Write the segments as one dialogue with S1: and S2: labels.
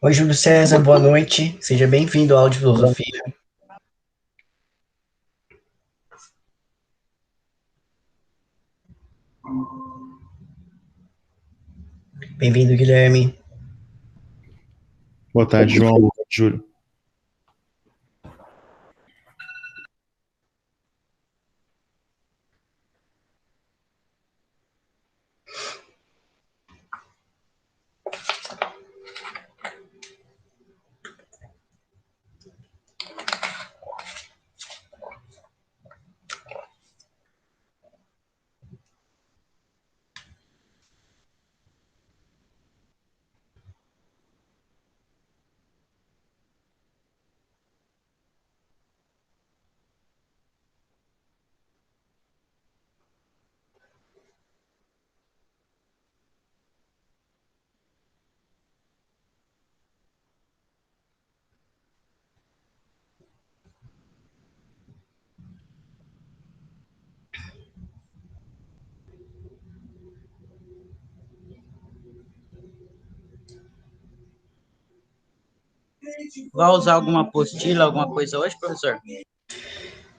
S1: Oi, Júlio César, boa noite. Seja bem-vindo ao Aula de Filosofia. Bem-vindo, Guilherme.
S2: Boa tarde, João. Boa tarde, Júlio.
S3: Vai usar alguma apostila, alguma coisa hoje, professor?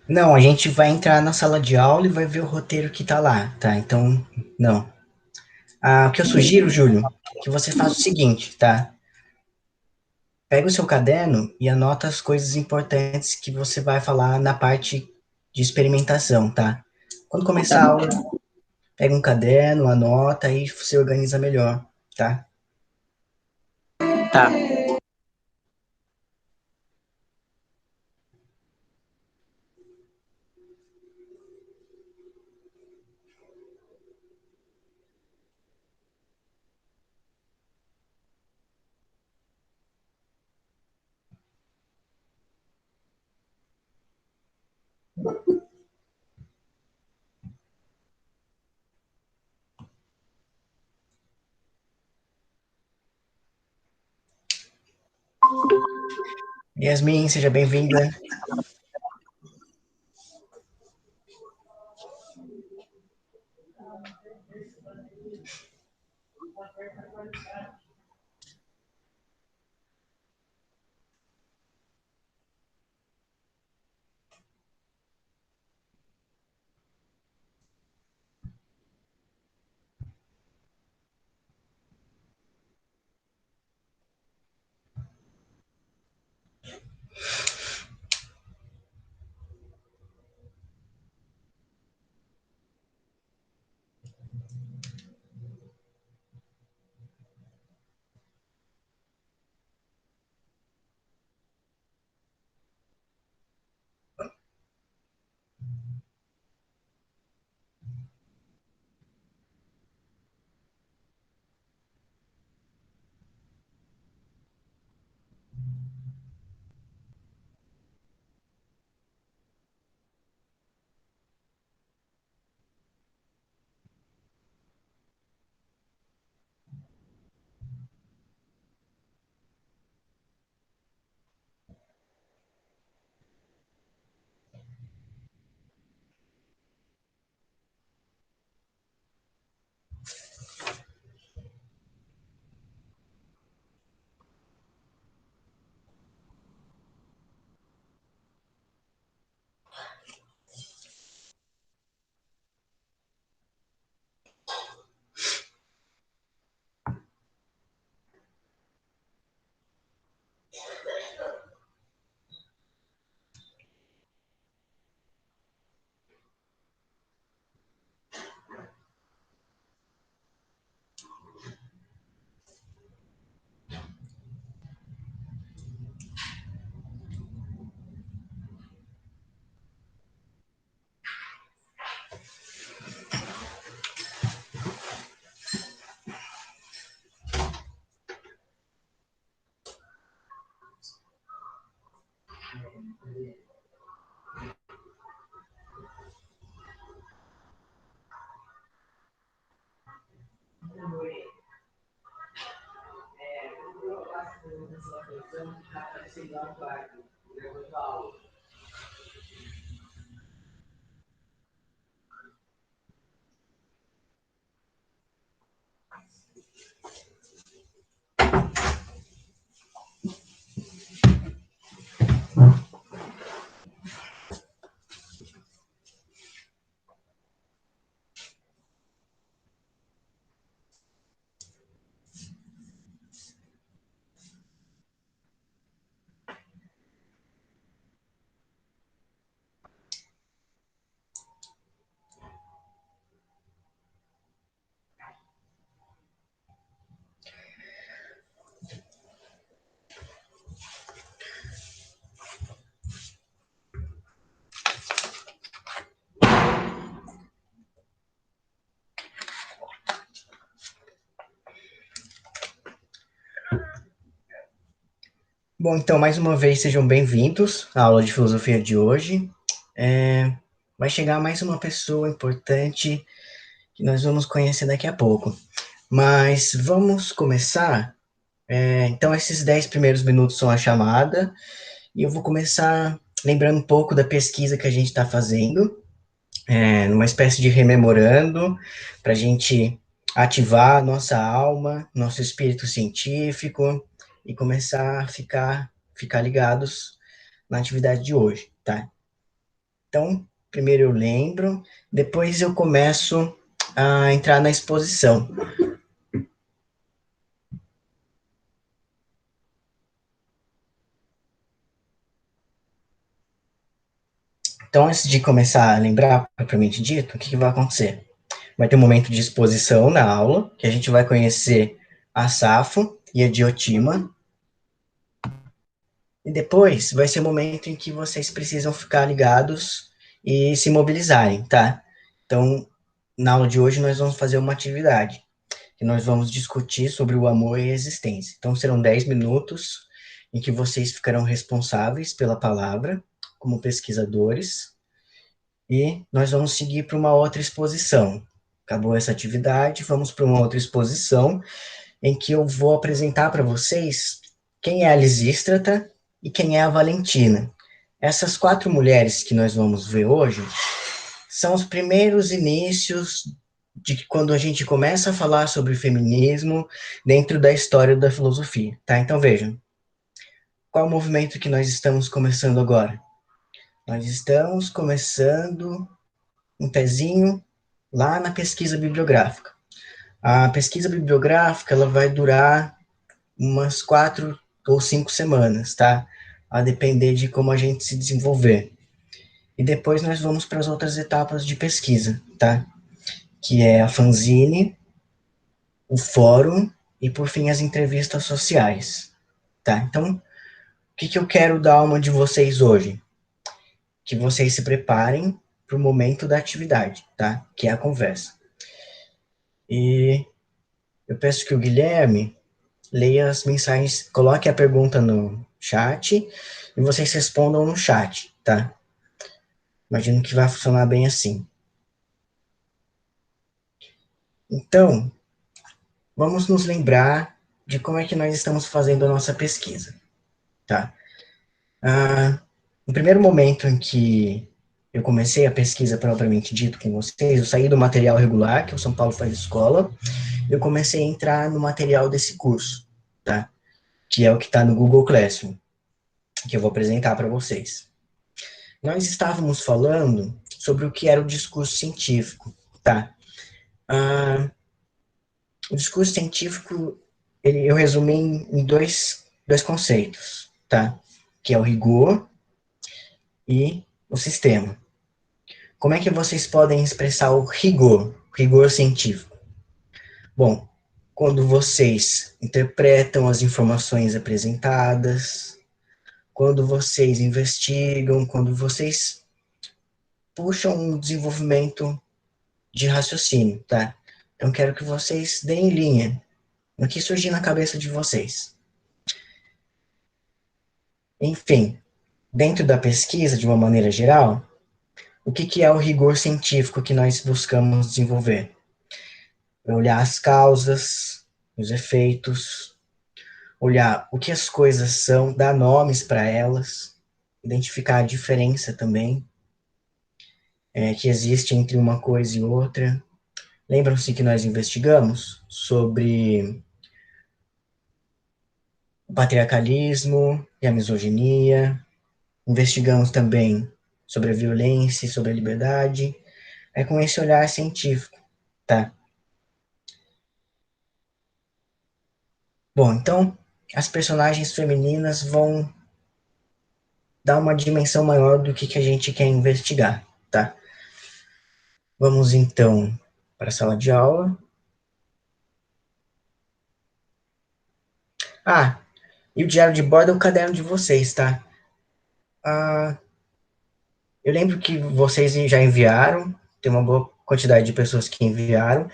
S1: Não, a gente vai entrar na sala de aula e vai ver o roteiro que tá lá, tá? Então, não. O que eu sugiro, Júlio, que você faça o seguinte, tá? Pega o seu caderno e anota as coisas importantes que você vai falar na parte de experimentação, tá? Quando começar a aula, pega um caderno, anota e você organiza melhor, tá?
S3: Tá.
S1: Yasmin, seja bem-vinda. Bom, então, mais uma vez, sejam bem-vindos à aula de filosofia de hoje. Vai chegar mais uma pessoa importante que nós vamos conhecer daqui a pouco. Mas vamos começar. Então, esses 10 primeiros minutos são a chamada, e eu vou começar lembrando um pouco da pesquisa que a gente está fazendo, numa espécie de rememorando, para a gente ativar nossa alma, nosso espírito científico e começar a ficar ligados na atividade de hoje, tá? Então, primeiro eu lembro, depois eu começo a entrar na exposição. Então, antes de começar a lembrar, propriamente dito, o que vai acontecer? Vai ter um momento de exposição na aula, que a gente vai conhecer a Safo e a Diotima, e depois vai ser o momento em que vocês precisam ficar ligados e se mobilizarem, tá? Então, na aula de hoje, nós vamos fazer uma atividade, que nós vamos discutir sobre o amor e a existência. Então, serão 10 minutos em que vocês ficarão responsáveis pela palavra, como pesquisadores, e nós vamos seguir para uma outra exposição. Acabou essa atividade, vamos para uma outra exposição, em que eu vou apresentar para vocês quem é a Lisístrata e quem é a Valentina. Essas 4 mulheres que nós vamos ver hoje são os primeiros inícios de quando a gente começa a falar sobre feminismo dentro da história da filosofia, tá? Então vejam, qual é o movimento que nós estamos começando agora? Nós estamos começando um pezinho lá na pesquisa bibliográfica. A pesquisa bibliográfica ela vai durar umas 4 ou 5 semanas, tá? A depender de como a gente se desenvolver. E depois nós vamos para as outras etapas de pesquisa, tá? Que é a fanzine, o fórum e, por fim, as entrevistas sociais, tá? Então, o que eu quero dar uma de vocês hoje? Que vocês se preparem para o momento da atividade, tá? Que é a conversa. E eu peço que o Guilherme leia as mensagens, coloque a pergunta no chat e vocês respondam no chat, tá? Imagino que vai funcionar bem assim. Então, vamos nos lembrar de como é que nós estamos fazendo a nossa pesquisa, tá? No primeiro momento em que eu comecei a pesquisa propriamente dito com vocês, eu saí do material regular, que é o São Paulo faz escola, eu comecei a entrar no material desse curso, tá? Que é o que está no Google Classroom, que eu vou apresentar para vocês. Nós estávamos falando sobre o que era o discurso científico, tá? O discurso científico, eu resumi em dois conceitos, tá? Que é o rigor e o sistema. Como é que vocês podem expressar o rigor científico? Bom, quando vocês interpretam as informações apresentadas, quando vocês investigam, quando vocês puxam um desenvolvimento de raciocínio, tá? Então, quero que vocês deem linha no que surgir na cabeça de vocês. Enfim, dentro da pesquisa, de uma maneira geral, o que é o rigor científico que nós buscamos desenvolver? Olhar as causas, os efeitos, olhar o que as coisas são, dar nomes para elas, identificar a diferença também que existe entre uma coisa e outra. Lembram-se que nós investigamos sobre o patriarcalismo e a misoginia, investigamos também sobre a violência e sobre a liberdade, é com esse olhar científico, tá? Bom, então, as personagens femininas vão dar uma dimensão maior do que a gente quer investigar, tá? Vamos, então, para a sala de aula. Ah, e o diário de bordo é o caderno de vocês, tá? Ah, eu lembro que vocês já enviaram, tem uma boa quantidade de pessoas que enviaram,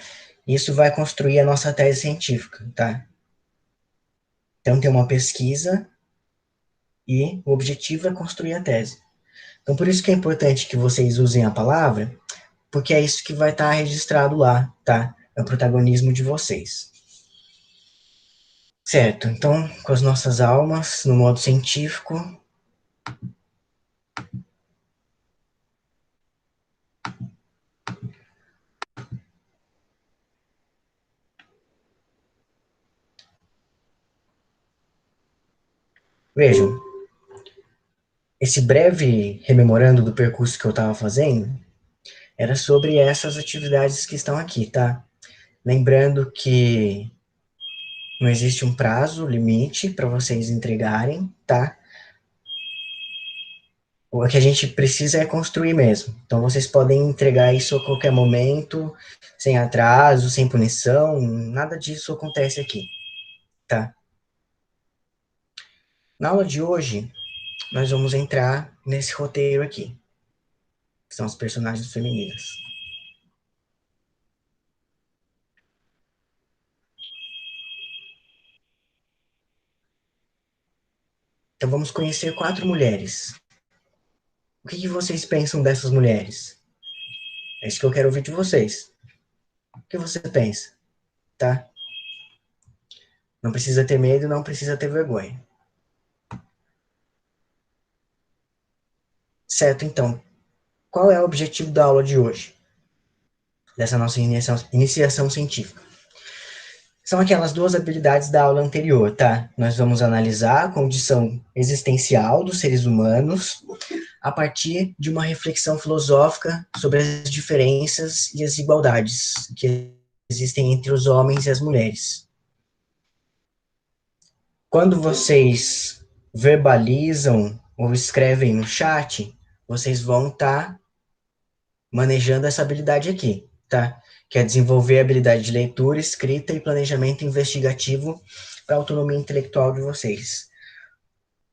S1: e isso vai construir a nossa tese científica, tá? Então, tem uma pesquisa e o objetivo é construir a tese. Então, por isso que é importante que vocês usem a palavra, porque é isso que vai estar registrado lá, tá? É o protagonismo de vocês. Certo, então, com as nossas almas, no modo científico, vejam, esse breve rememorando do percurso que eu estava fazendo era sobre essas atividades que estão aqui, tá? Lembrando que não existe um prazo limite para vocês entregarem, tá? O que a gente precisa é construir mesmo. Então vocês podem entregar isso a qualquer momento, sem atraso, sem punição, nada disso acontece aqui, tá? Na aula de hoje, nós vamos entrar nesse roteiro aqui, que são as personagens femininas. Então vamos conhecer 4 mulheres. O que vocês pensam dessas mulheres? É isso que eu quero ouvir de vocês. O que você pensa, tá? Não precisa ter medo, não precisa ter vergonha. Certo, então. Qual é o objetivo da aula de hoje? Dessa nossa iniciação científica? São aquelas duas habilidades da aula anterior, tá? Nós vamos analisar a condição existencial dos seres humanos a partir de uma reflexão filosófica sobre as diferenças e as igualdades que existem entre os homens e as mulheres. Quando vocês verbalizam ou escrevem no chat, vocês vão estar manejando essa habilidade aqui, tá? Que é desenvolver a habilidade de leitura, escrita e planejamento investigativo para a autonomia intelectual de vocês.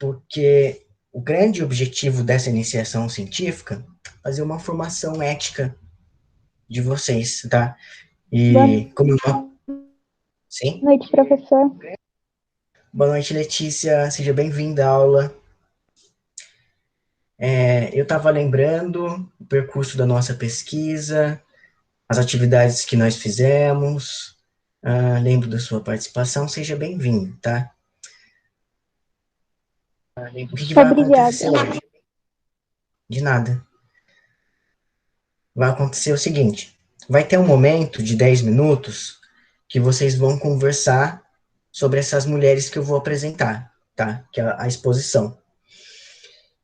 S1: Porque o grande objetivo dessa iniciação científica é fazer uma formação ética de vocês, tá?
S2: Boa
S1: E como eu... Sim?
S2: noite, professor.
S1: Boa noite, Letícia. Seja bem-vinda à aula. Eu estava lembrando o percurso da nossa pesquisa, as atividades que nós fizemos. Lembro da sua participação. Seja bem-vindo, tá? O que vai
S2: Obrigada.
S1: acontecer hoje? De nada. Vai acontecer o seguinte: vai ter um momento de 10 minutos que vocês vão conversar sobre essas mulheres que eu vou apresentar, tá? Que é a exposição.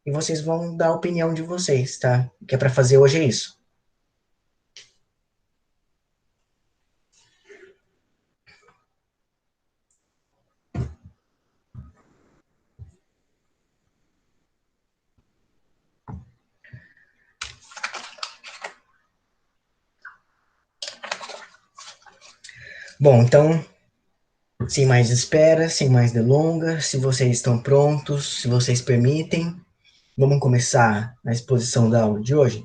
S1: E vocês vão dar a opinião de vocês, tá? O que é para fazer hoje é isso. Bom, então, sem mais espera, sem mais delongas, se vocês estão prontos, se vocês permitem, vamos começar a exposição da aula de hoje?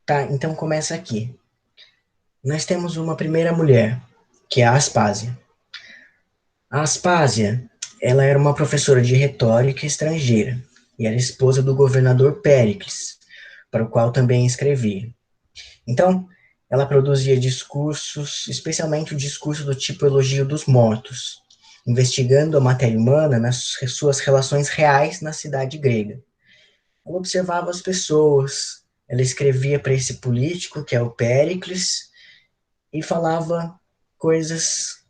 S1: Tá, então começa aqui. Nós temos uma primeira mulher, que é a Aspásia. A Aspásia, ela era uma professora de retórica estrangeira e era esposa do governador Péricles, para o qual também escrevia. Então, ela produzia discursos, especialmente o discurso do tipo elogio dos mortos, investigando a matéria humana nas suas relações reais na cidade grega. Ela observava as pessoas, ela escrevia para esse político, que é o Péricles, e falava coisas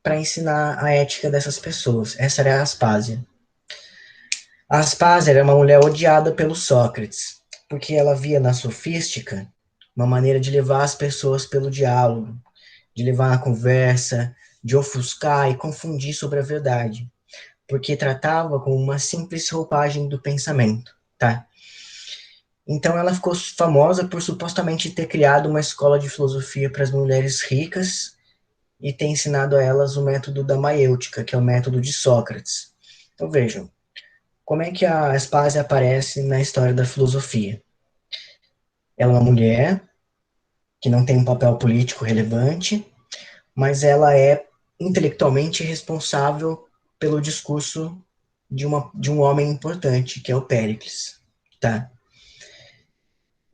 S1: para ensinar a ética dessas pessoas. Essa era a Aspásia. A Aspásia era uma mulher odiada pelo Sócrates, porque ela via na sofística uma maneira de levar as pessoas pelo diálogo, de levar na conversa, de ofuscar e confundir sobre a verdade, porque tratava como uma simples roupagem do pensamento, tá? Então ela ficou famosa por supostamente ter criado uma escola de filosofia para as mulheres ricas e ter ensinado a elas o método da maiêutica, que é o método de Sócrates. Então vejam, como é que a Aspásia aparece na história da filosofia? Ela é uma mulher que não tem um papel político relevante, mas ela é intelectualmente responsável pelo discurso de um homem importante, que é o Péricles, tá?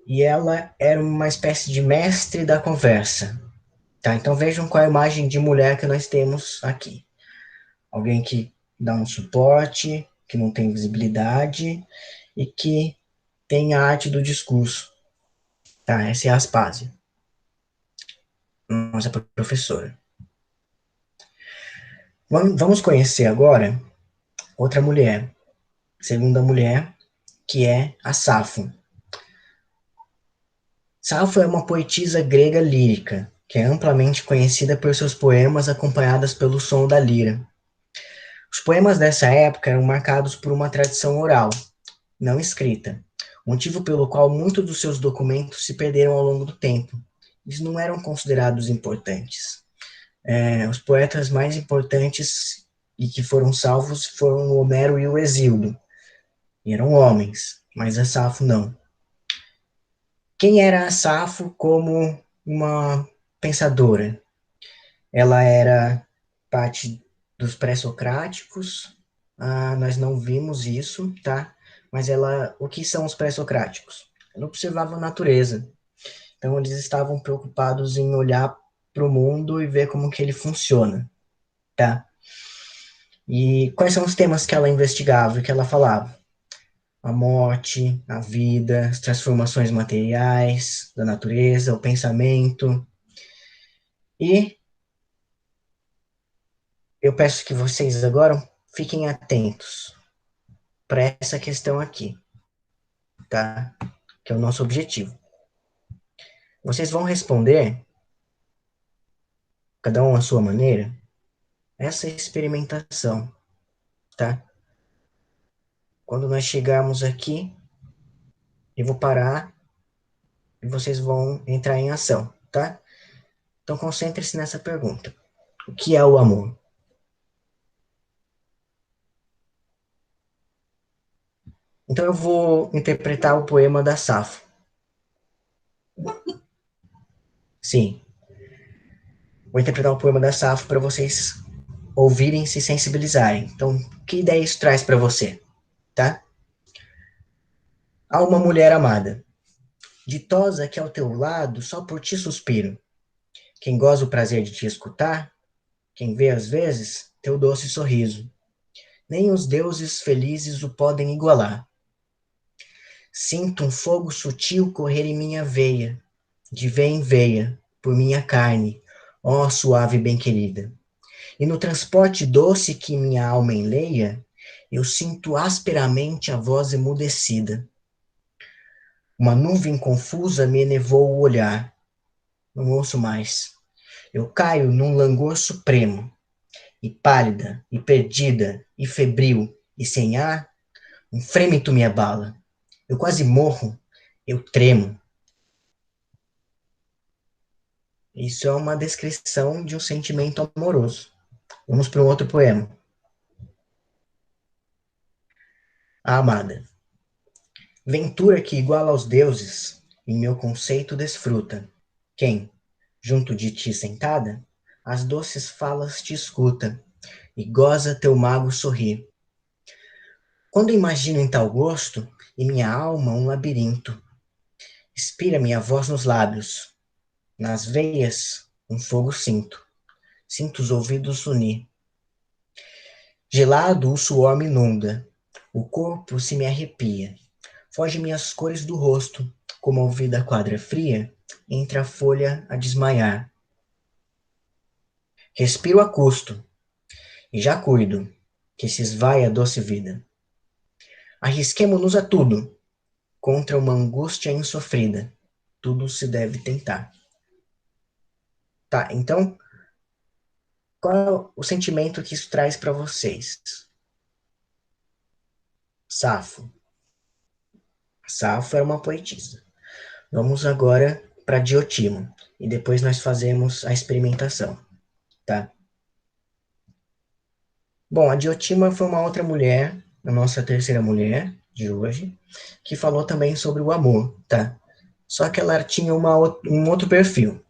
S1: E ela era uma espécie de mestre da conversa, tá? Então vejam qual é a imagem de mulher que nós temos aqui. Alguém que dá um suporte, que não tem visibilidade e que tem a arte do discurso, tá? Essa é a Aspásia, nossa professora. Vamos conhecer agora outra mulher, segunda mulher, que é a Safo. Safo é uma poetisa grega lírica, que é amplamente conhecida por seus poemas acompanhados pelo som da lira. Os poemas dessa época eram marcados por uma tradição oral, não escrita, motivo pelo qual muitos dos seus documentos se perderam ao longo do tempo. Eles não eram considerados importantes. Os poetas mais importantes e que foram salvos foram o Homero e o Hesíodo. E eram homens, mas a Safo não. Quem era a Safo como uma pensadora? Ela era parte dos pré-socráticos. Nós não vimos isso, tá? Mas o que são os pré-socráticos? Ela observava a natureza. Então eles estavam preocupados em olhar para o mundo e ver como que ele funciona, tá? E quais são os temas que ela investigava e que ela falava? A morte, a vida, as transformações materiais da natureza, o pensamento. E eu peço que vocês agora fiquem atentos para essa questão aqui, tá? Que é o nosso objetivo. Vocês vão responder, cada um à sua maneira, essa experimentação, tá? Quando nós chegarmos aqui, eu vou parar e vocês vão entrar em ação, tá? Então concentre-se nessa pergunta. O que é o amor? Então eu vou interpretar o poema da Safo. Sim, vou interpretar o poema da Safo para vocês ouvirem e se sensibilizarem. Então, que ideia isso traz para você, tá? Há uma mulher amada, ditosa que ao teu lado só por ti suspiro. Quem goza o prazer de te escutar, quem vê às vezes teu doce sorriso. Nem os deuses felizes o podem igualar. Sinto um fogo sutil correr em minha veia, de veia em veia, por minha carne, ó suave bem-querida. E no transporte doce que minha alma enleia, eu sinto asperamente a voz emudecida. Uma nuvem confusa me enevoa o olhar. Não ouço mais. Eu caio num langor supremo, e pálida, e perdida, e febril, e sem ar, um frêmito me abala. Eu quase morro, eu tremo. Isso é uma descrição de um sentimento amoroso. Vamos para um outro poema. A amada. Ventura que igual aos deuses, em meu conceito desfruta. Quem, junto de ti sentada, as doces falas te escuta, e goza teu mago sorrir. Quando imagino em tal gosto, em minha alma um labirinto, expira minha voz nos lábios, nas veias um fogo sinto, sinto os ouvidos unir. Gelado o suor me inunda, o corpo se me arrepia, foge minhas cores do rosto, como ouvida quadra fria, entre a folha a desmaiar. Respiro a custo, e já cuido, que se esvai a doce vida. Arrisquemo-nos a tudo, contra uma angústia insofrida, tudo se deve tentar. Tá, então, qual é o sentimento que isso traz para vocês? Safo. Safo era uma poetisa. Vamos agora para Diotimo, e depois nós fazemos a experimentação, tá? Bom, a Diotima foi uma outra mulher, a nossa terceira mulher de hoje, que falou também sobre o amor, tá? Só que ela tinha um outro perfil.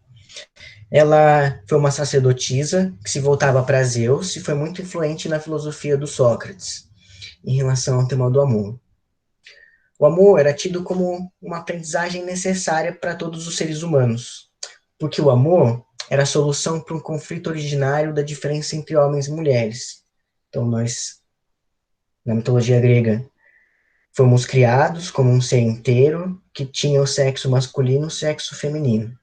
S1: Ela foi uma sacerdotisa que se voltava para Zeus e foi muito influente na filosofia do Sócrates em relação ao tema do amor. O amor era tido como uma aprendizagem necessária para todos os seres humanos, porque o amor era a solução para um conflito originário da diferença entre homens e mulheres. Então, nós, na mitologia grega, fomos criados como um ser inteiro que tinha o sexo masculino e o sexo feminino.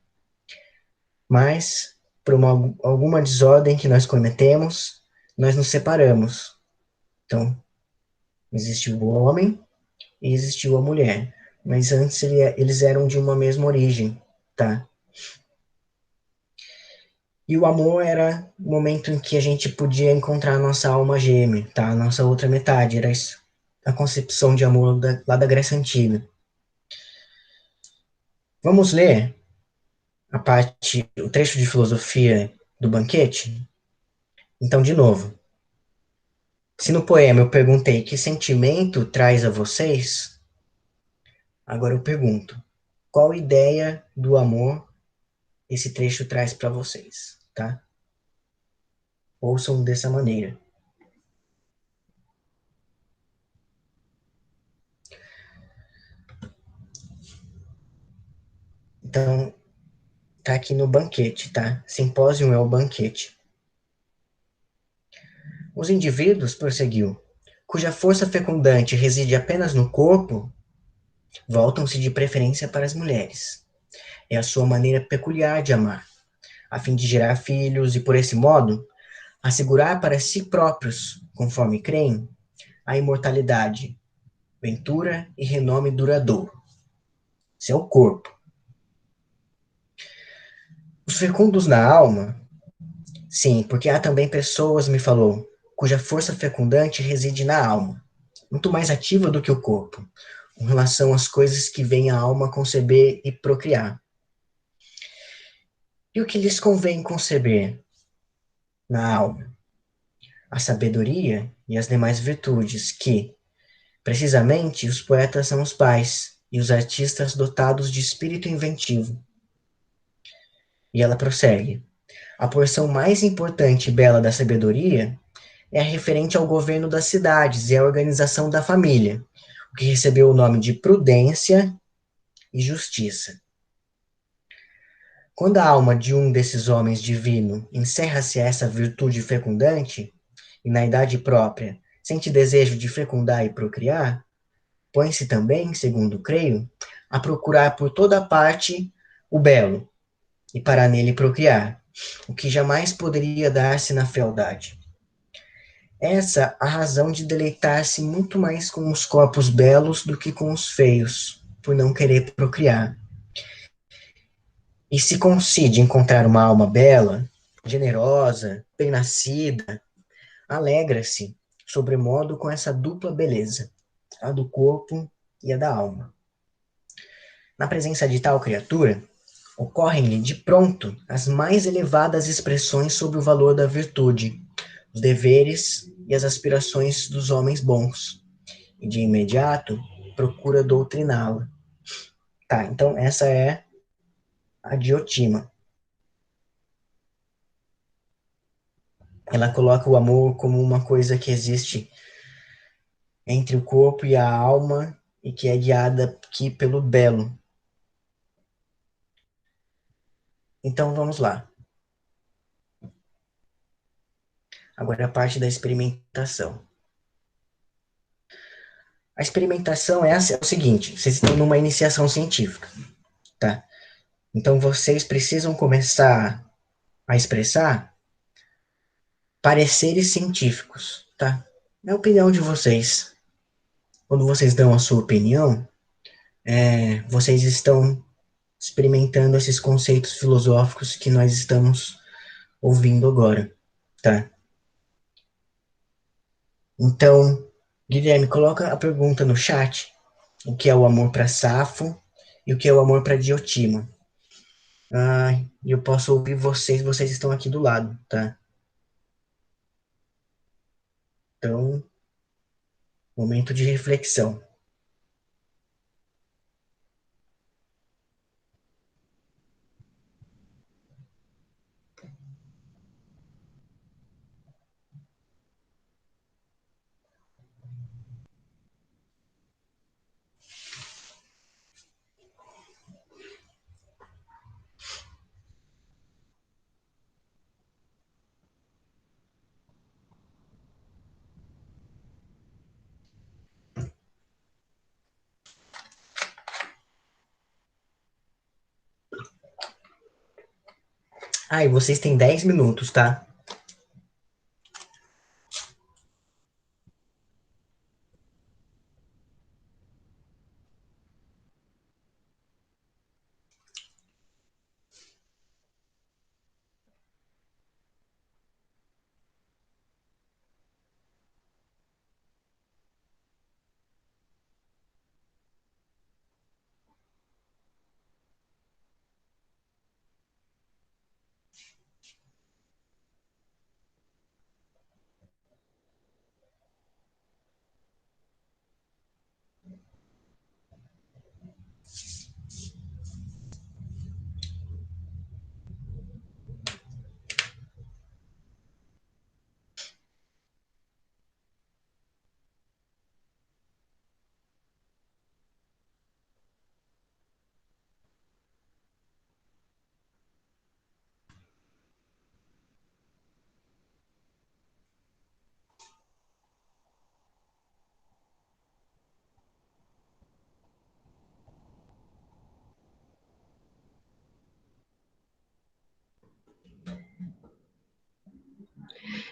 S1: Mas, por alguma desordem que nós cometemos, nós nos separamos. Então, existiu o homem e existiu a mulher. Mas antes eles eram de uma mesma origem, tá? E o amor era o momento em que a gente podia encontrar a nossa alma gêmea, tá? A nossa outra metade. Era isso, a concepção de amor lá da Grécia Antiga. Vamos ler o trecho de filosofia do banquete? Então, de novo, se no poema eu perguntei que sentimento traz a vocês, agora eu pergunto, qual ideia do amor esse trecho traz para vocês, tá? Ouçam dessa maneira. Então, tá aqui no banquete, tá? Simpósio é o banquete. Os indivíduos, prosseguiu, cuja força fecundante reside apenas no corpo, voltam-se de preferência para as mulheres. É a sua maneira peculiar de amar, a fim de gerar filhos e, por esse modo, assegurar para si próprios, conforme creem, a imortalidade, ventura e renome duradouro. Seu corpo. Os fecundos na alma, sim, porque há também pessoas, me falou, cuja força fecundante reside na alma, muito mais ativa do que o corpo, com relação às coisas que vem a alma conceber e procriar. E o que lhes convém conceber na alma? A sabedoria e as demais virtudes que, precisamente, os poetas são os pais e os artistas dotados de espírito inventivo. E ela prossegue. A porção mais importante e bela da sabedoria é a referente ao governo das cidades e à organização da família, o que recebeu o nome de prudência e justiça. Quando a alma de um desses homens divino encerra-se a essa virtude fecundante, e na idade própria sente desejo de fecundar e procriar, põe-se também, segundo creio, a procurar por toda parte o belo, e para nele procriar, o que jamais poderia dar-se na fealdade. Essa a razão de deleitar-se muito mais com os corpos belos do que com os feios, por não querer procriar. E se concede encontrar uma alma bela, generosa, bem-nascida, alegra-se, sobremodo, com essa dupla beleza, a do corpo e a da alma. Na presença de tal criatura, ocorrem-lhe de pronto as mais elevadas expressões sobre o valor da virtude, os deveres e as aspirações dos homens bons, e de imediato procura doutriná-la. Tá, então essa é a Diotima. Ela coloca o amor como uma coisa que existe entre o corpo e a alma e que é guiada aqui pelo belo. Então vamos lá. Agora a parte da experimentação. A experimentação é o seguinte: vocês estão numa iniciação científica, tá? Então vocês precisam começar a expressar pareceres científicos, tá? É a opinião de vocês. Quando vocês dão a sua opinião, vocês estão experimentando esses conceitos filosóficos que nós estamos ouvindo agora, tá? Então, Guilherme, coloca a pergunta no chat, o que é o amor para Safo e o que é o amor para Diotima. Ah, e eu posso ouvir vocês estão aqui do lado, tá? Então, momento de reflexão. Ah, e vocês têm 10 minutos, tá?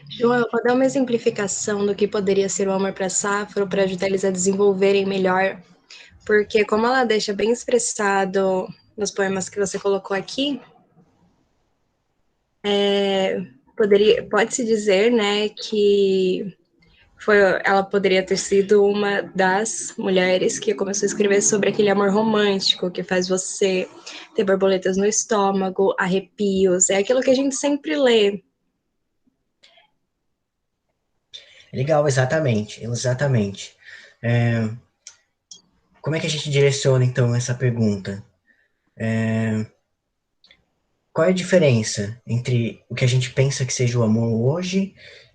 S4: João, pode dar uma exemplificação do que poderia ser o amor para Safra para ajudar eles a desenvolverem melhor? Porque como ela deixa bem expressado nos poemas que você colocou aqui, pode-se dizer, né, que ela poderia ter sido uma das mulheres que começou a escrever sobre aquele amor romântico que faz você ter borboletas no estômago, arrepios, é aquilo que a gente sempre lê.
S1: Legal, exatamente, exatamente. É, como é que a gente direciona, então, essa pergunta? Qual é a diferença entre o que a gente pensa que seja o amor hoje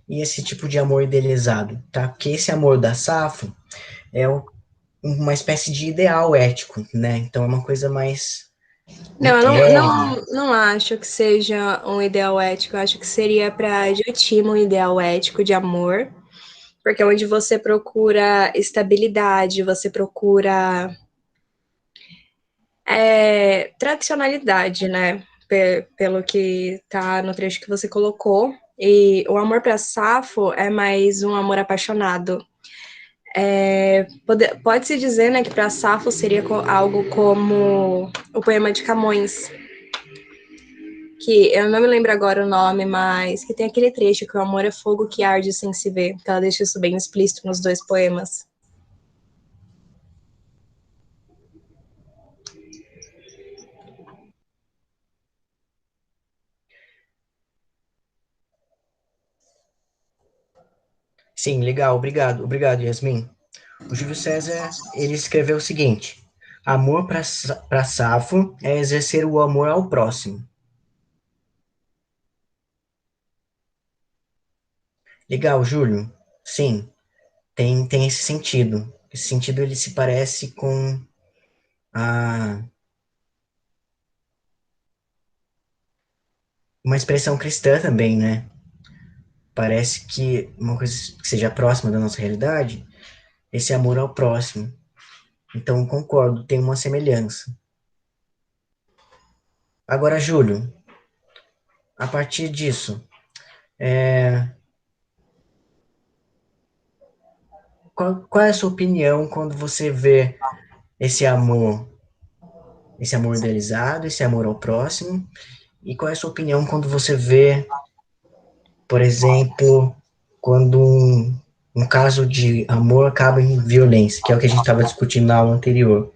S1: e esse tipo de amor idealizado, tá? Porque esse amor da Safo é uma espécie de ideal ético, né? Então é uma coisa mais
S4: Não, eu não,
S1: etérea.
S4: não acho que seja um ideal ético, eu acho que seria para Diotima um ideal ético de amor, porque é onde você procura estabilidade, você procura tradicionalidade, né? Pelo que tá no trecho que você colocou. E o amor para Safo é mais um amor apaixonado. Pode-se dizer, né, que para Safo seria algo como o poema de Camões, que eu não me lembro agora o nome, mas que tem aquele trecho que o amor é fogo que arde sem se ver, que ela deixa isso bem explícito nos dois poemas.
S1: Sim, legal, obrigado, obrigado, Yasmin. O Júlio César, ele escreveu o seguinte: amor para Safo é exercer o amor ao próximo. Legal, Júlio. Sim, tem esse sentido. Esse sentido ele se parece com a, uma expressão cristã também, né? Parece que uma coisa que seja próxima da nossa realidade, esse amor ao próximo. Então, concordo, tem uma semelhança. Agora, Júlio, a partir disso, qual é a sua opinião quando você vê esse esse amor idealizado, esse amor ao próximo? E qual é a sua opinião quando você vê, por exemplo, quando um caso de amor acaba em violência, que é o que a gente estava discutindo na aula anterior?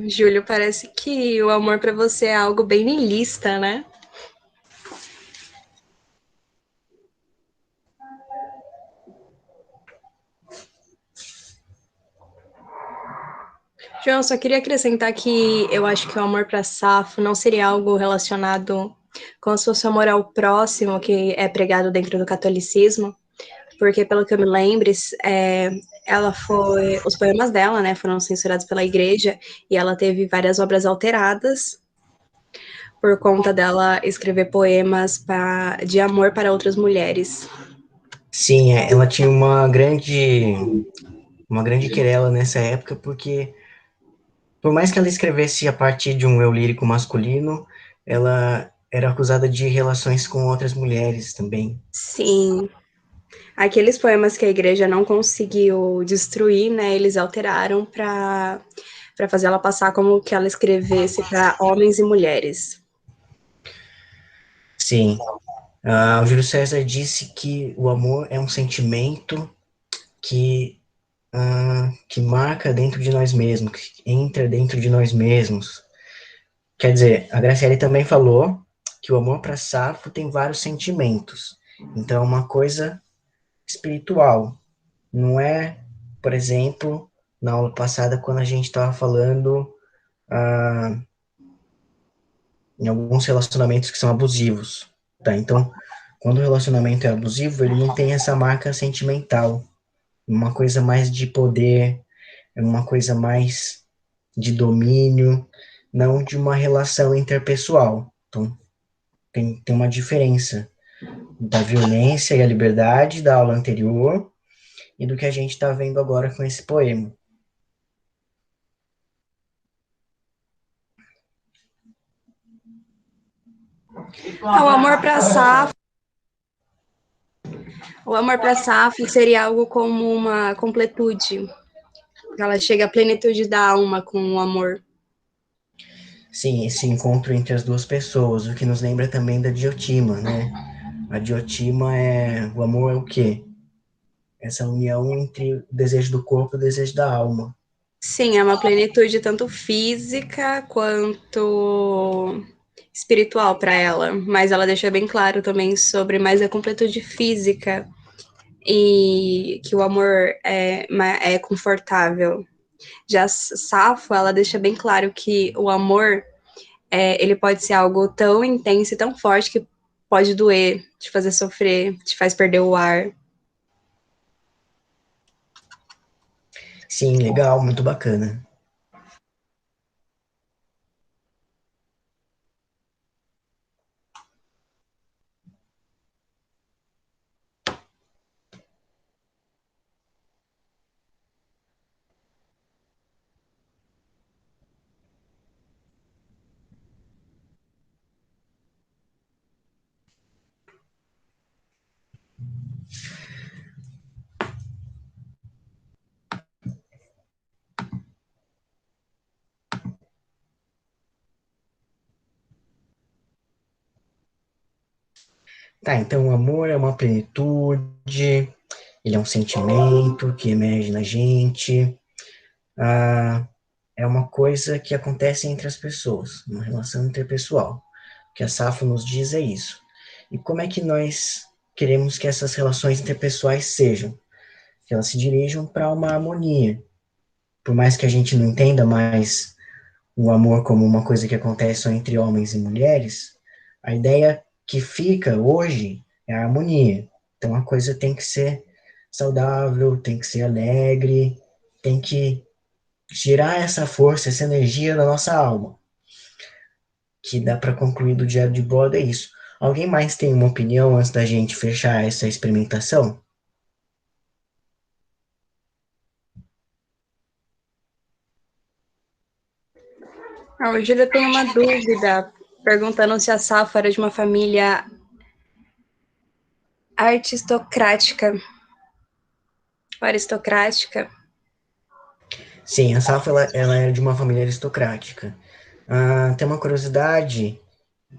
S4: Júlio, parece que o amor pra você é algo bem niilista, né? João, só queria acrescentar que eu acho que o amor para Safo não seria algo relacionado como se fosse o amor ao próximo, que é pregado dentro do catolicismo, porque, pelo que eu me lembro, ela foi. Os poemas dela, né, foram censurados pela igreja e ela teve várias obras alteradas por conta dela escrever poemas de amor para outras mulheres.
S1: Sim, ela tinha uma grande querela nessa época, porque por mais que ela escrevesse a partir de um eu lírico masculino, ela era acusada de relações com outras mulheres também.
S4: Sim, aqueles poemas que a igreja não conseguiu destruir, né, eles alteraram para fazer ela passar como que ela escrevesse para homens e mulheres.
S1: Sim, o Júlio César disse que o amor é um sentimento que marca dentro de nós mesmos, que entra dentro de nós mesmos. Quer dizer, a Graciele também falou que o amor para Safo tem vários sentimentos. Então, é uma coisa espiritual. Não é, por exemplo, na aula passada, quando a gente estava falando em alguns relacionamentos que são abusivos. Tá? Então, quando o relacionamento é abusivo, ele não tem essa marca sentimental. Uma coisa mais de poder, é uma coisa mais de domínio, não de uma relação interpessoal. Então, tem uma diferença da violência e a liberdade da aula anterior e do que a gente está vendo agora com esse poema.
S4: O amor para Safo, o amor para Safo seria algo como uma completude. Ela chega à plenitude da alma com o amor.
S1: Sim, esse encontro entre as duas pessoas, o que nos lembra também da Diotima, né? A Diotima o amor é o quê? Essa união entre o desejo do corpo e o desejo da alma.
S4: Sim, é uma plenitude tanto física quanto espiritual para ela, mas ela deixa bem claro também sobre mais a completude física e que o amor é confortável. Já Safo, ela deixa bem claro que o amor ele pode ser algo tão intenso e tão forte que pode doer, te fazer sofrer, te faz perder o ar.
S1: Sim, legal, muito bacana. Tá, então o amor é uma plenitude, ele é um sentimento que emerge na gente, é uma coisa que acontece entre as pessoas, uma relação interpessoal. O que a Safo nos diz é isso. E como é que nós queremos que essas relações interpessoais sejam? Que elas se dirijam para uma harmonia. Por mais que a gente não entenda mais o amor como uma coisa que acontece só entre homens e mulheres, a ideia que fica hoje é a harmonia. Então a coisa tem que ser saudável, tem que ser alegre, tem que girar essa força, essa energia da nossa alma. Que dá para concluir do diário de bordo é isso. Alguém mais tem uma opinião antes da gente fechar essa experimentação?
S4: A Júlia tem uma dúvida, perguntando se a Safo era de uma família aristocrática. Aristocrática.
S1: Sim, a Safo ela é de uma família aristocrática. Tem uma curiosidade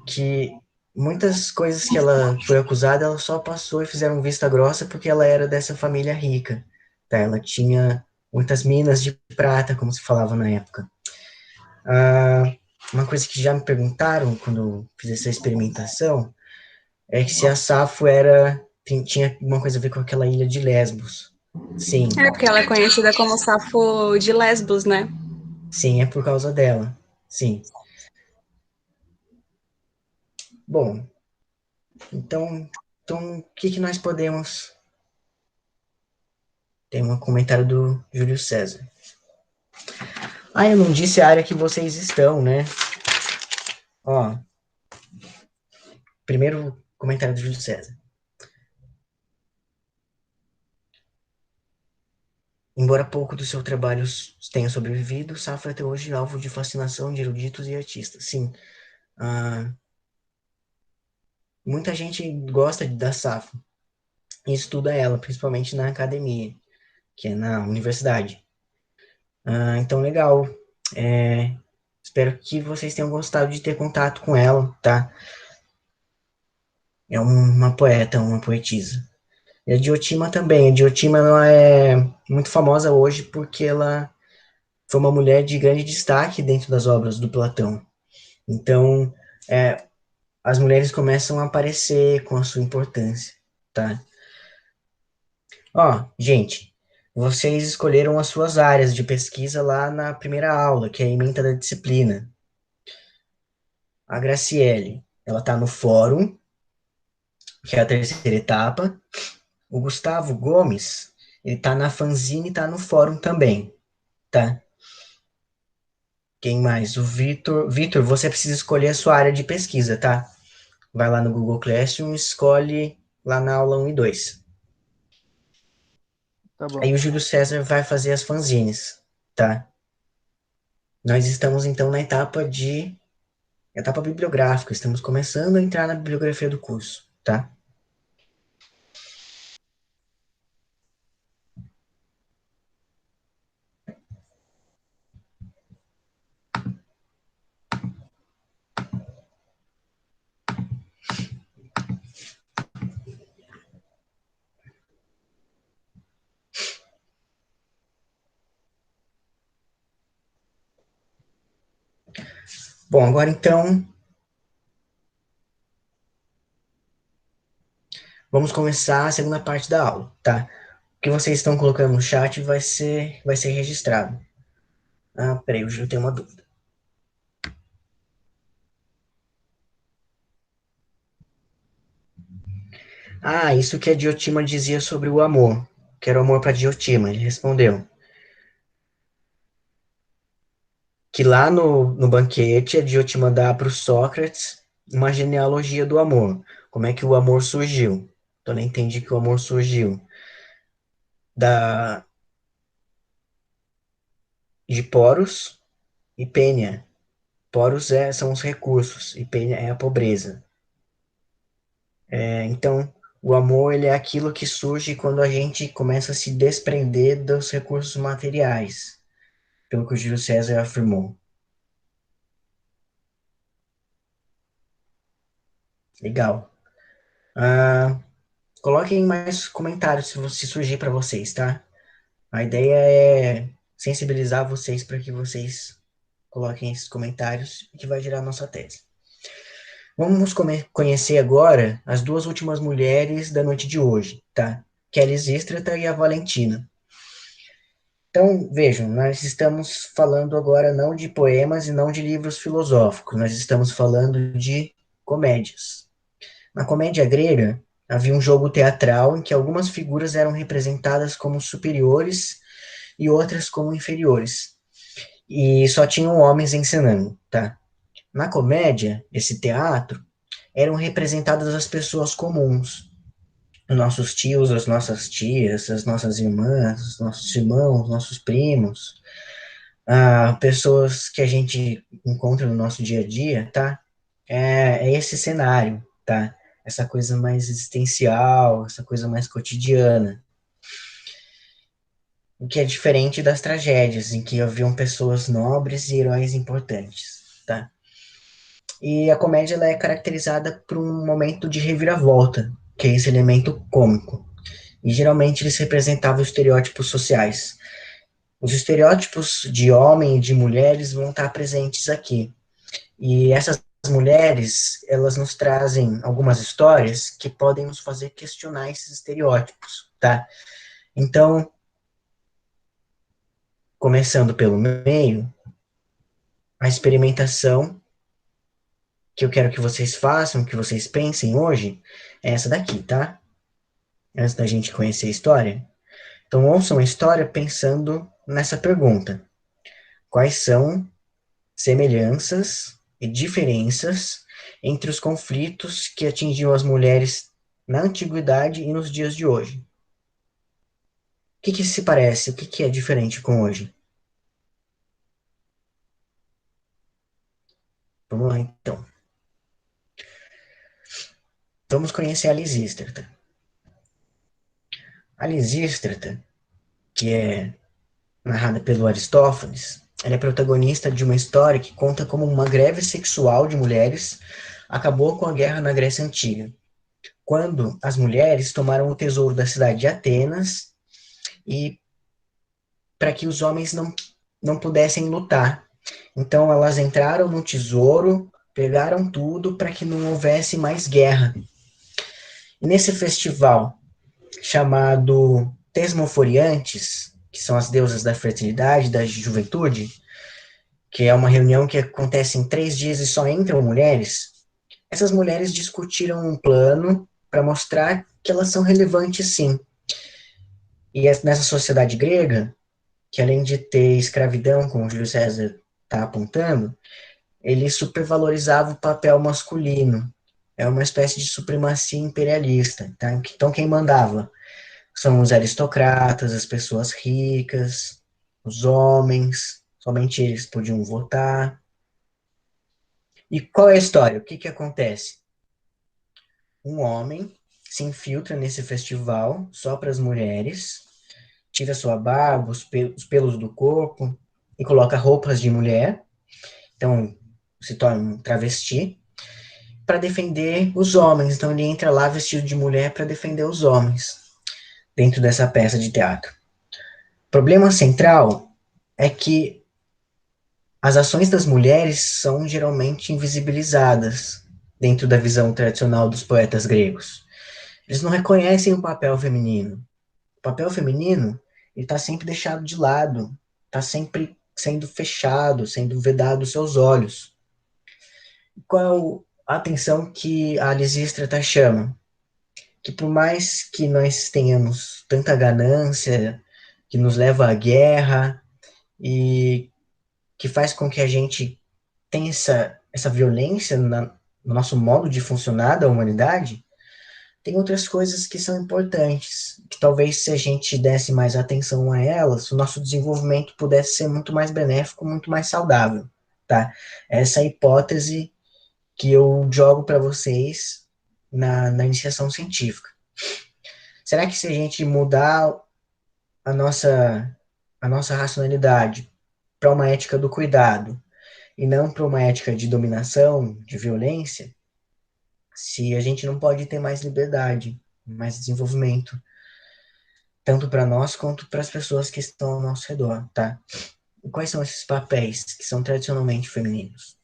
S1: que muitas coisas que ela foi acusada, ela só passou e fizeram vista grossa porque ela era dessa família rica. Tá? Ela tinha muitas minas de prata, como se falava na época. Uma coisa que já me perguntaram quando eu fiz essa experimentação é que se a Safo tinha alguma coisa a ver com aquela ilha de Lesbos. Sim,
S4: É, porque ela é conhecida como Safo de Lesbos, né?
S1: sim, é por causa dela. Sim. Bom, então o que nós podemos... Tem um comentário do Júlio César. Eu não disse a área que vocês estão, né? Ó, primeiro comentário do Júlio César. Embora pouco do seu trabalho tenha sobrevivido, Safo é até hoje alvo de fascinação de eruditos e artistas. Sim, muita gente gosta da Safo e estuda ela, principalmente na academia, que é na universidade. Então, legal. Espero que vocês tenham gostado de ter contato com ela, tá? É uma poeta, uma poetisa. E a Diotima também. A Diotima ela é muito famosa hoje porque ela foi uma mulher de grande destaque dentro das obras do Platão. Então, as mulheres começam a aparecer com a sua importância, tá? Ó, gente, vocês escolheram as suas áreas de pesquisa lá na primeira aula, que é a ementa da disciplina. A Graciele, ela tá no fórum, que é a terceira etapa. O Gustavo Gomes, ele tá na fanzine e tá no fórum também, tá? Quem mais? O Vitor. Vitor, você precisa escolher a sua área de pesquisa, tá? Vai lá no Google Classroom e escolhe lá na aula 1 e 2.
S2: Tá bom.
S1: Aí o Júlio César vai fazer as fanzines, tá? Nós estamos, então, na etapa bibliográfica. Estamos começando a entrar na bibliografia do curso, tá? Bom, agora, então, vamos começar a segunda parte da aula, tá? O que vocês estão colocando no chat vai ser registrado. Peraí, o Júlio tem uma dúvida. Isso que a Diotima dizia sobre o amor, que era o amor para Diotima. Ele respondeu que lá no banquete a Diotima dá para o Sócrates uma genealogia do amor. Como é que o amor surgiu? Então ela entende que o amor surgiu da, de Poros e Pênia. Poros são os recursos e Pênia é a pobreza. Então, o amor ele é aquilo que surge quando a gente começa a se desprender dos recursos materiais, pelo que o Júlio César afirmou. Legal. Ah, Coloquem mais comentários se surgir para vocês, tá? A ideia é sensibilizar vocês para que vocês coloquem esses comentários que vai gerar a nossa tese. Vamos conhecer agora as duas últimas mulheres da noite de hoje, tá? Kelly Zistrata e a Valentina. Então, vejam, nós estamos falando agora não de poemas e não de livros filosóficos, nós estamos falando de comédias. Na comédia grega, havia um jogo teatral em que algumas figuras eram representadas como superiores e outras como inferiores. E só tinham homens encenando, tá? Na comédia, esse teatro, eram representadas as pessoas comuns, os nossos tios, as nossas tias, as nossas irmãs, os nossos irmãos, nossos primos, pessoas que a gente encontra no nosso dia a dia, tá? É esse cenário, tá? Essa coisa mais existencial, essa coisa mais cotidiana. O que é diferente das tragédias, em que haviam pessoas nobres e heróis importantes, tá? E a comédia ela é caracterizada por um momento de reviravolta, que é esse elemento cômico. E geralmente eles representavam estereótipos sociais. Os estereótipos de homem e de mulheres vão estar presentes aqui. E essas mulheres, elas nos trazem algumas histórias que podem nos fazer questionar esses estereótipos, tá? Então, começando pelo meio, a experimentação que eu quero que vocês façam, que vocês pensem hoje, é essa daqui, tá? Antes da gente conhecer a história. Então, ouçam a história pensando nessa pergunta. Quais são semelhanças e diferenças entre os conflitos que atingiam as mulheres na antiguidade e nos dias de hoje? O que se parece? O que é diferente com hoje? Vamos lá, então. Vamos conhecer a Lisístrata. A Lisístrata, que é narrada pelo Aristófanes, ela é protagonista de uma história que conta como uma greve sexual de mulheres acabou com a guerra na Grécia Antiga, quando as mulheres tomaram o tesouro da cidade de Atenas e para que os homens não pudessem lutar. Então elas entraram no tesouro, pegaram tudo para que não houvesse mais guerra. E nesse festival chamado Tesmoforiantes, que são as deusas da fertilidade, da juventude, que é uma reunião que acontece em 3 dias e só entram mulheres, essas mulheres discutiram um plano para mostrar que elas são relevantes sim. E nessa sociedade grega, que além de ter escravidão, como o Júlio César está apontando, ele supervalorizava o papel masculino. É uma espécie de supremacia imperialista. Tá? Então, quem mandava são os aristocratas, as pessoas ricas, os homens, somente eles podiam votar. E qual é a história? O que acontece? Um homem se infiltra nesse festival só para as mulheres, tira sua barba, os pelos do corpo e coloca roupas de mulher, então se torna um travesti, para defender os homens. Então ele entra lá vestido de mulher para defender os homens, dentro dessa peça de teatro. O problema central é que as ações das mulheres são geralmente invisibilizadas dentro da visão tradicional dos poetas gregos. Eles não reconhecem o papel feminino. O papel feminino está sempre deixado de lado, está sempre sendo fechado, sendo vedado os seus olhos. Qual a atenção que a Lisístrata chama? Que por mais que nós tenhamos tanta ganância, que nos leva à guerra, e que faz com que a gente tenha essa violência no nosso modo de funcionar da humanidade, tem outras coisas que são importantes, que talvez se a gente desse mais atenção a elas, o nosso desenvolvimento pudesse ser muito mais benéfico, muito mais saudável, tá? Essa é a hipótese que eu jogo para vocês na iniciação científica. Será que se a gente mudar a nossa racionalidade para uma ética do cuidado e não para uma ética de dominação, de violência, se a gente não pode ter mais liberdade, mais desenvolvimento, tanto para nós quanto para as pessoas que estão ao nosso redor, tá? E quais são esses papéis que são tradicionalmente femininos?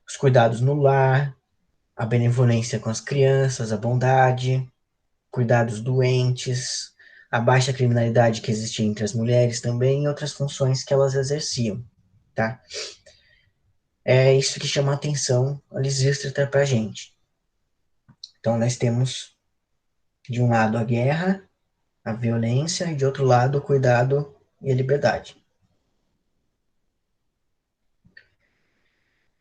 S1: Os cuidados no lar, a benevolência com as crianças, a bondade, cuidados doentes, a baixa criminalidade que existia entre as mulheres também e outras funções que elas exerciam, tá? É isso que chama a atenção a Lisístrata para a gente. Então, nós temos, de um lado, a guerra, a violência, e de outro lado, o cuidado e a liberdade.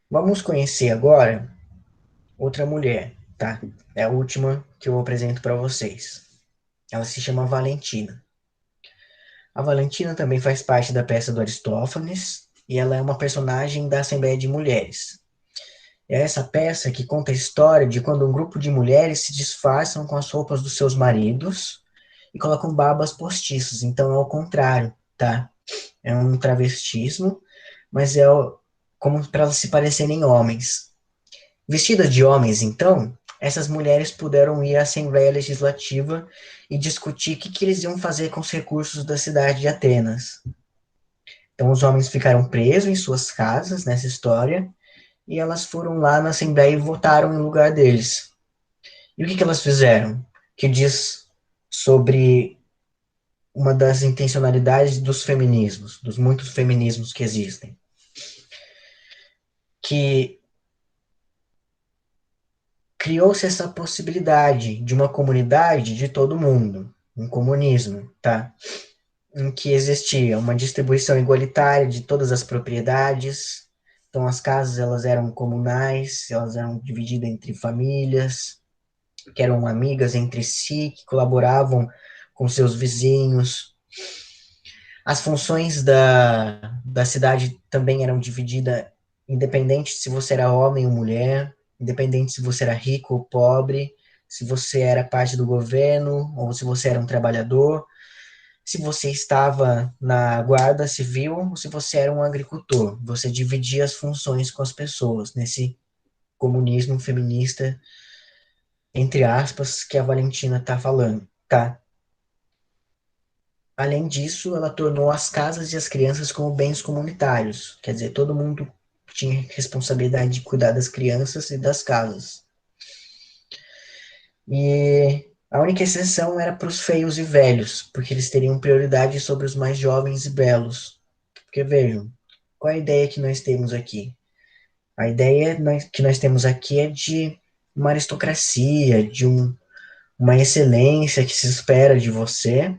S1: Vamos conhecer agora outra mulher, tá? É a última que eu apresento para vocês. Ela se chama Valentina. A Valentina também faz parte da peça do Aristófanes, e ela é uma personagem da Assembleia de Mulheres. É essa peça que conta a história de quando um grupo de mulheres se disfarçam com as roupas dos seus maridos e colocam barbas postiças. Então é o contrário, tá? É um travestismo, mas é como para elas se parecerem homens. Vestidas de homens, então, essas mulheres puderam ir à Assembleia Legislativa e discutir o que eles iam fazer com os recursos da cidade de Atenas. Então, os homens ficaram presos em suas casas nessa história, e elas foram lá na Assembleia e votaram em lugar deles. E o que elas fizeram? Que diz sobre uma das intencionalidades dos feminismos, dos muitos feminismos que existem. Que criou-se essa possibilidade de uma comunidade de todo mundo, um comunismo, tá? Em que existia uma distribuição igualitária de todas as propriedades. Então, as casas elas eram comunais, elas eram divididas entre famílias, que eram amigas entre si, que colaboravam com seus vizinhos. As funções da cidade também eram divididas, independente se você era homem ou mulher, independente se você era rico ou pobre, se você era parte do governo ou se você era um trabalhador, se você estava na guarda civil ou se você era um agricultor. Você dividia as funções com as pessoas nesse comunismo feminista, entre aspas, que a Valentina está falando, tá? Além disso, ela tornou as casas e as crianças como bens comunitários. Quer dizer, todo mundo tinha responsabilidade de cuidar das crianças e das casas. E a única exceção era para os feios e velhos, porque eles teriam prioridade sobre os mais jovens e belos. Porque vejam, qual é a ideia que nós temos aqui? A ideia que nós temos aqui é de uma aristocracia, de uma excelência que se espera de você.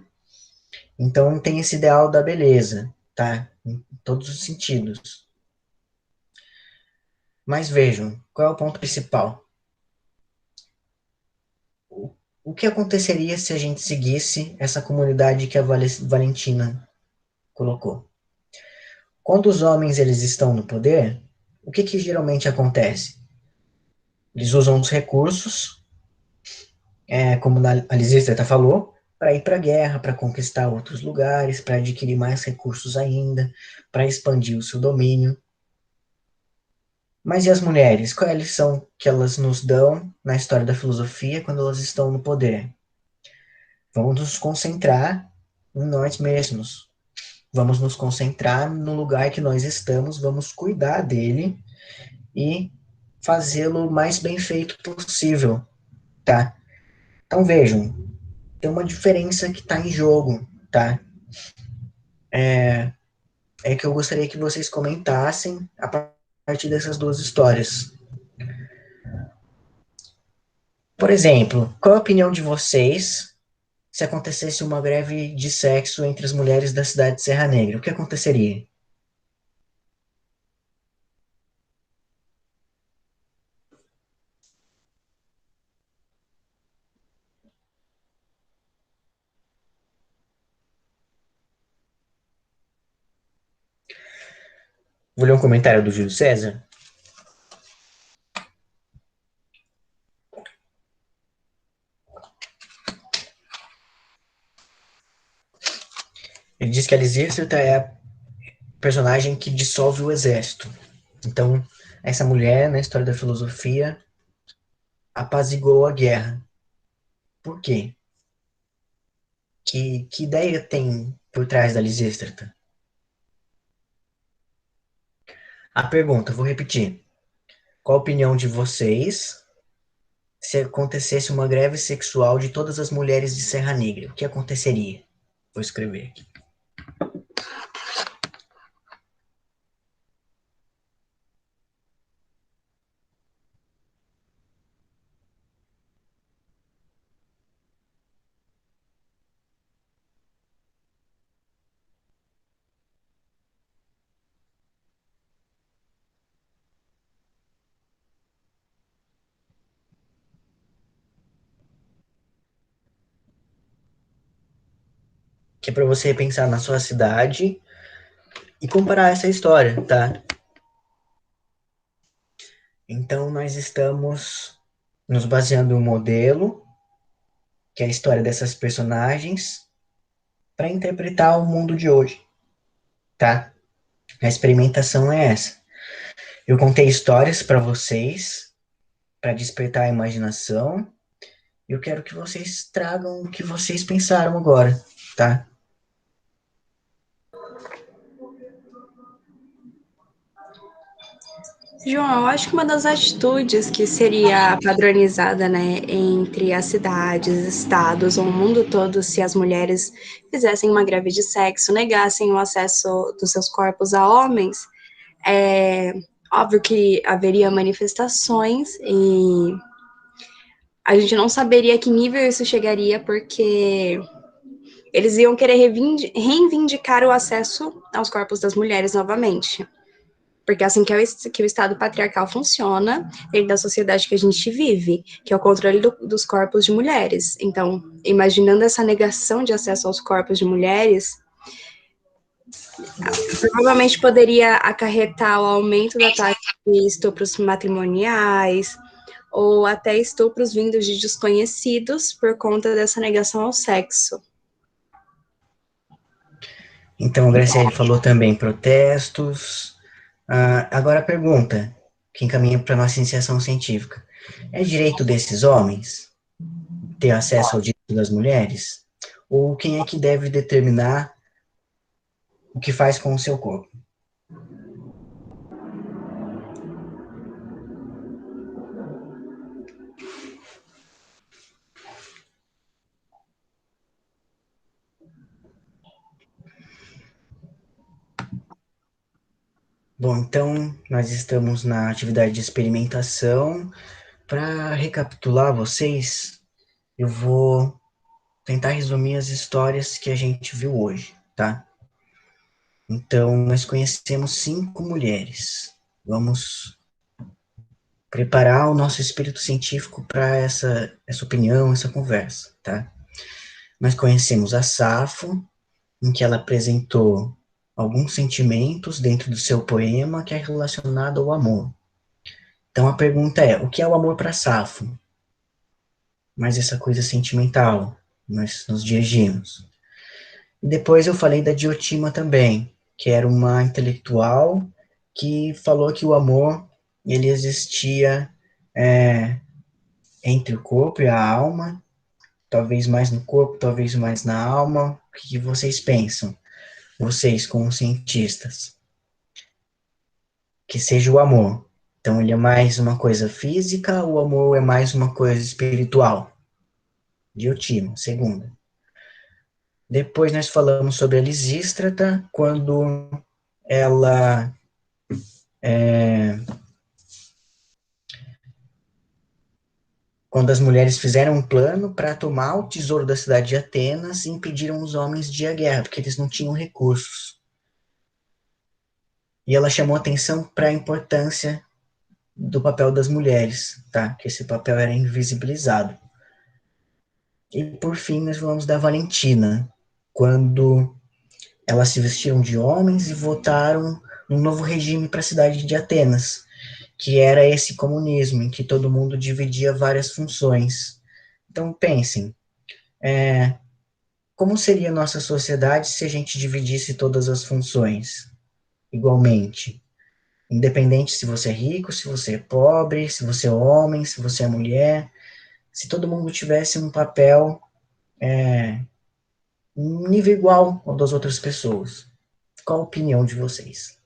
S1: Então tem esse ideal da beleza, tá? Em todos os sentidos. Mas vejam, qual é o ponto principal? O que aconteceria se a gente seguisse essa comunidade que a Valentina colocou? Quando os homens eles estão no poder, o que geralmente acontece? Eles usam os recursos, como a Lisístrata falou, para ir para a guerra, para conquistar outros lugares, para adquirir mais recursos ainda, para expandir o seu domínio. Mas e as mulheres? Qual é a lição que elas nos dão na história da filosofia quando elas estão no poder? Vamos nos concentrar em nós mesmos. Vamos nos concentrar no lugar que nós estamos, vamos cuidar dele e fazê-lo o mais bem feito possível, tá? Então vejam, tem uma diferença que está em jogo, tá? É que eu gostaria que vocês comentassem a partir dessas duas histórias. Por exemplo, qual a opinião de vocês se acontecesse uma greve de sexo entre as mulheres da cidade de Serra Negra? O que aconteceria? Vou ler um comentário do Júlio César. Ele diz que a Lisístrata é a personagem que dissolve o exército. Então, essa mulher, na história da filosofia, apaziguou a guerra. Por quê? Que ideia tem por trás da Lisístrata? A pergunta, vou repetir. Qual a opinião de vocês se acontecesse uma greve sexual de todas as mulheres de Serra Negra? O que aconteceria? Vou escrever aqui. Que é para você pensar na sua cidade e comparar essa história, tá? Então, nós estamos nos baseando em um modelo, que é a história dessas personagens, para interpretar o mundo de hoje, tá? A experimentação é essa. Eu contei histórias para vocês, para despertar a imaginação, e eu quero que vocês tragam o que vocês pensaram agora, tá?
S4: João, eu acho que uma das atitudes que seria padronizada, né, entre as cidades, estados ou o mundo todo, se as mulheres fizessem uma greve de sexo, negassem o acesso dos seus corpos a homens, é óbvio que haveria manifestações e a gente não saberia a que nível isso chegaria, porque eles iam querer reivindicar o acesso aos corpos das mulheres novamente. Porque é assim que o Estado patriarcal funciona dentro da sociedade que a gente vive, que é o controle dos corpos de mulheres. Então, imaginando essa negação de acesso aos corpos de mulheres, provavelmente poderia acarretar o aumento da taxa de estupros matrimoniais, ou até estupros vindos de desconhecidos por conta dessa negação ao sexo.
S1: Então, o Graciele falou também protestos. Agora a pergunta, que encaminha para a nossa iniciação científica. É direito desses homens ter acesso ao direito das mulheres? Ou quem é que deve determinar o que faz com o seu corpo? Bom, então, nós estamos na atividade de experimentação. Para recapitular vocês, eu vou tentar resumir as histórias que a gente viu hoje, tá? Então, nós conhecemos 5 mulheres. Vamos preparar o nosso espírito científico para essa opinião, essa conversa, tá? Nós conhecemos a Safo, em que ela apresentou alguns sentimentos dentro do seu poema que é relacionado ao amor. Então a pergunta é, o que é o amor para Safo? Mais essa coisa sentimental, nós nos dirigimos. E depois eu falei da Diotima também, que era uma intelectual que falou que o amor ele existia entre o corpo e a alma, talvez mais no corpo, talvez mais na alma. O que vocês pensam? Vocês, como cientistas, que seja o amor. Então, ele é mais uma coisa física, ou o amor é mais uma coisa espiritual? Diotima, segunda. Depois nós falamos sobre a Lisístrata, quando ela quando as mulheres fizeram um plano para tomar o tesouro da cidade de Atenas e impediram os homens de ir à guerra, porque eles não tinham recursos. E ela chamou atenção para a importância do papel das mulheres, tá? Que esse papel era invisibilizado. E por fim, nós falamos da Valentina, quando elas se vestiram de homens e votaram um novo regime para a cidade de Atenas, que era esse comunismo, em que todo mundo dividia várias funções. Então, pensem, como seria a nossa sociedade se a gente dividisse todas as funções igualmente? Independente se você é rico, se você é pobre, se você é homem, se você é mulher, se todo mundo tivesse um papel um nível igual ao das outras pessoas. Qual a opinião de vocês?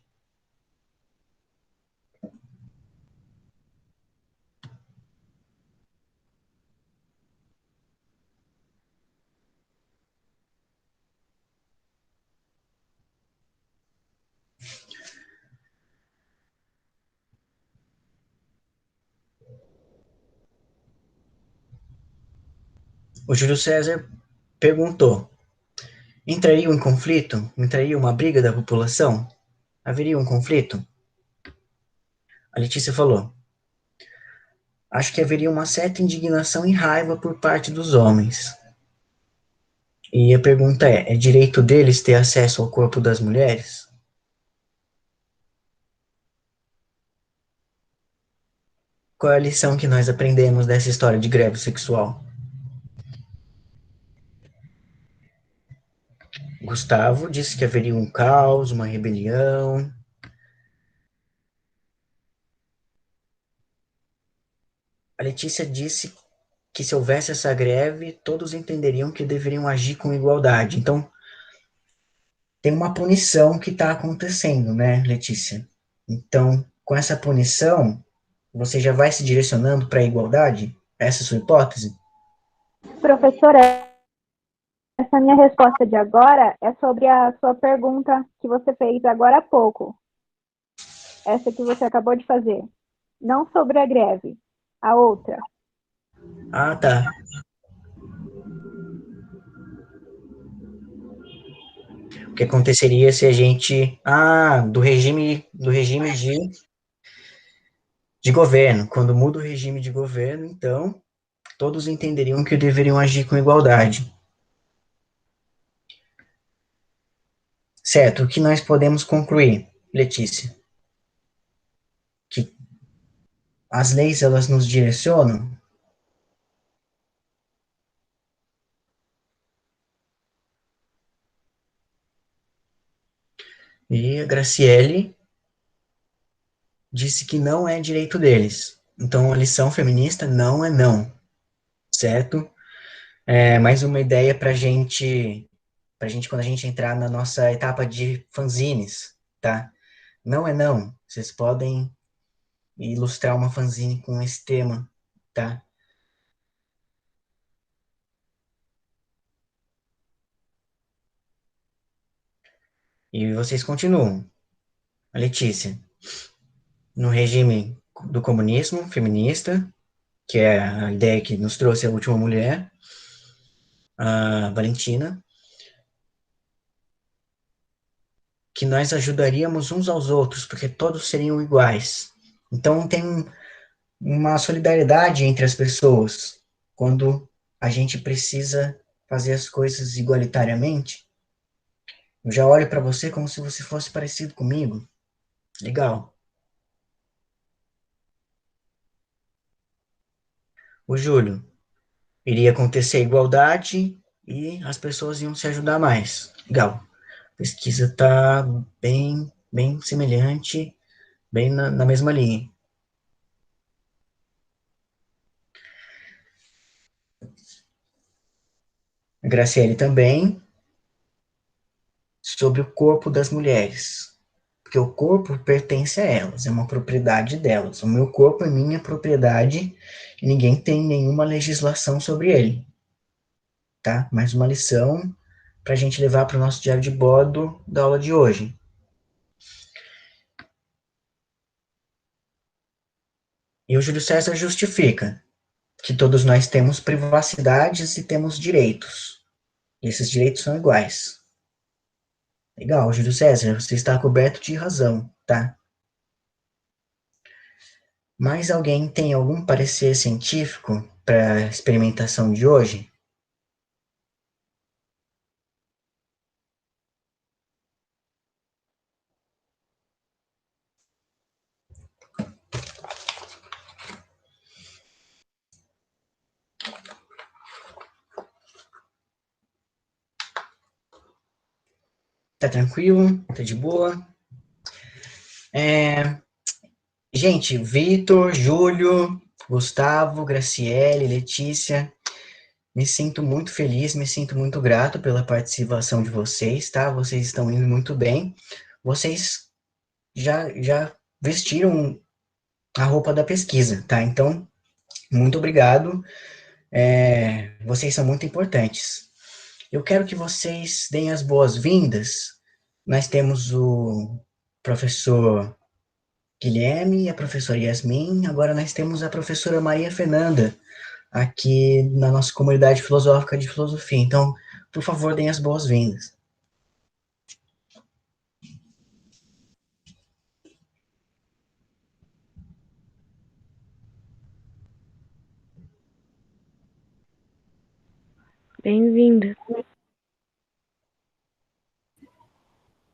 S1: O Júlio César perguntou: entraria em conflito? Entraria uma briga da população? Haveria um conflito? A Letícia falou: acho que haveria uma certa indignação e raiva por parte dos homens. E a pergunta é direito deles ter acesso ao corpo das mulheres? Qual é a lição que nós aprendemos dessa história de greve sexual? Gustavo disse que haveria um caos, uma rebelião. A Letícia disse que se houvesse essa greve, todos entenderiam que deveriam agir com igualdade. Então, tem uma punição que está acontecendo, né, Letícia? Então, com essa punição, você já vai se direcionando para a igualdade? Essa é a sua hipótese?
S2: Professora, essa minha resposta de agora é sobre a sua pergunta que você fez agora há pouco. Essa que você acabou de fazer. Não sobre a greve, a outra.
S1: Ah, tá. O que aconteceria se a gente... Ah, do regime de governo. Quando muda o regime de governo, então, todos entenderiam que deveriam agir com igualdade. Certo, o que nós podemos concluir, Letícia? Que as leis, elas nos direcionam? E a Graciele disse que não é direito deles. Então, a lição feminista não é não, certo? É mais uma ideia pra gente quando a gente entrar na nossa etapa de fanzines, tá? Não é não. Vocês podem ilustrar uma fanzine com esse tema, tá? E vocês continuam. A Letícia, no regime do comunismo feminista, que é a ideia que nos trouxe a última mulher, a Valentina, que nós ajudaríamos uns aos outros, porque todos seriam iguais. Então tem uma solidariedade entre as pessoas quando a gente precisa fazer as coisas igualitariamente. Eu já olho para você como se você fosse parecido comigo. Legal. O Júlio, iria acontecer igualdade e as pessoas iam se ajudar mais. Legal. A pesquisa está bem semelhante, bem na mesma linha. A Graciele também, sobre o corpo das mulheres. Porque o corpo pertence a elas, é uma propriedade delas. O meu corpo é minha propriedade e ninguém tem nenhuma legislação sobre ele. Tá? Mais uma lição para a gente levar para o nosso diário de bordo da aula de hoje. E o Júlio César justifica que todos nós temos privacidades e temos direitos. E esses direitos são iguais. Legal, Júlio César, você está coberto de razão, tá? Mais alguém tem algum parecer científico para a experimentação de hoje? Tá tranquilo? Tá de boa? Gente, Vitor, Júlio, Gustavo, Graciele, Letícia, me sinto muito feliz, me sinto muito grato pela participação de vocês, tá? Vocês estão indo muito bem. Vocês já vestiram a roupa da pesquisa, tá? Então, muito obrigado. Vocês são muito importantes. Eu quero que vocês deem as boas-vindas. Nós temos o professor Guilherme e a professora Yasmin. Agora nós temos a professora Maria Fernanda aqui na nossa comunidade filosófica de filosofia. Então, por favor, deem as boas-vindas.
S5: Bem-vinda.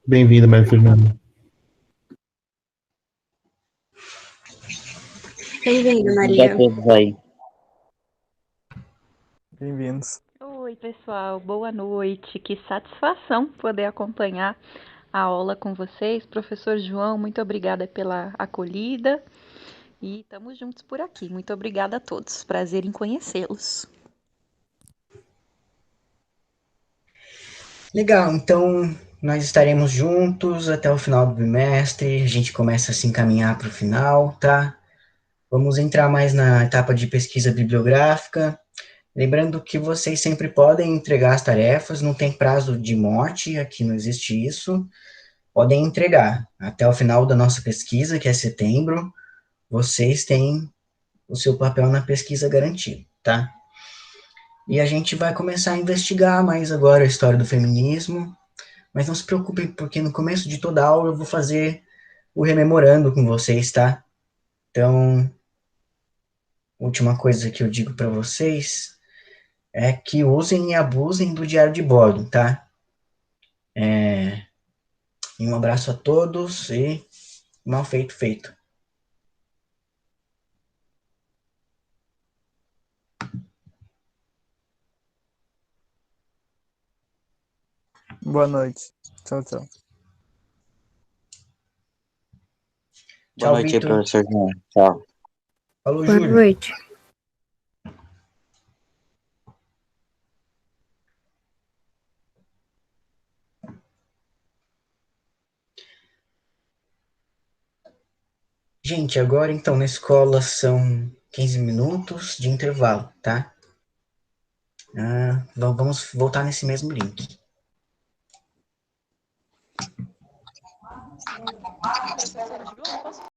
S6: Bem-vinda, Maria Fernanda.
S4: Bem-vinda, Maria.
S7: Bem-vindos.
S5: Oi, pessoal, boa noite. Que satisfação poder acompanhar a aula com vocês. Professor João, muito obrigada pela acolhida e estamos juntos por aqui. Muito obrigada a todos. Prazer em conhecê-los.
S1: Legal, então nós estaremos juntos até o final do bimestre, a gente começa a se encaminhar para o final, tá? Vamos entrar mais na etapa de pesquisa bibliográfica. Lembrando que vocês sempre podem entregar as tarefas, não tem prazo de morte, aqui não existe isso. Podem entregar. Até o final da nossa pesquisa, que é setembro, vocês têm o seu papel na pesquisa garantido, tá? E a gente vai começar a investigar mais agora a história do feminismo, mas não se preocupem, porque no começo de toda a aula eu vou fazer o rememorando com vocês, tá? Então, última coisa que eu digo para vocês é que usem e abusem do diário de bordo, tá? E um abraço a todos e mal feito, feito.
S7: Boa noite. Tchau, tchau.
S3: Boa
S1: Tchau,
S3: noite aí,
S1: Vitor.
S3: professor João. Tchau.
S1: Falou,
S6: Boa
S1: Júlio.
S6: noite.
S1: Gente, agora então na escola são 15 minutos de intervalo, tá? Vamos voltar nesse mesmo link.
S5: Professor João, posso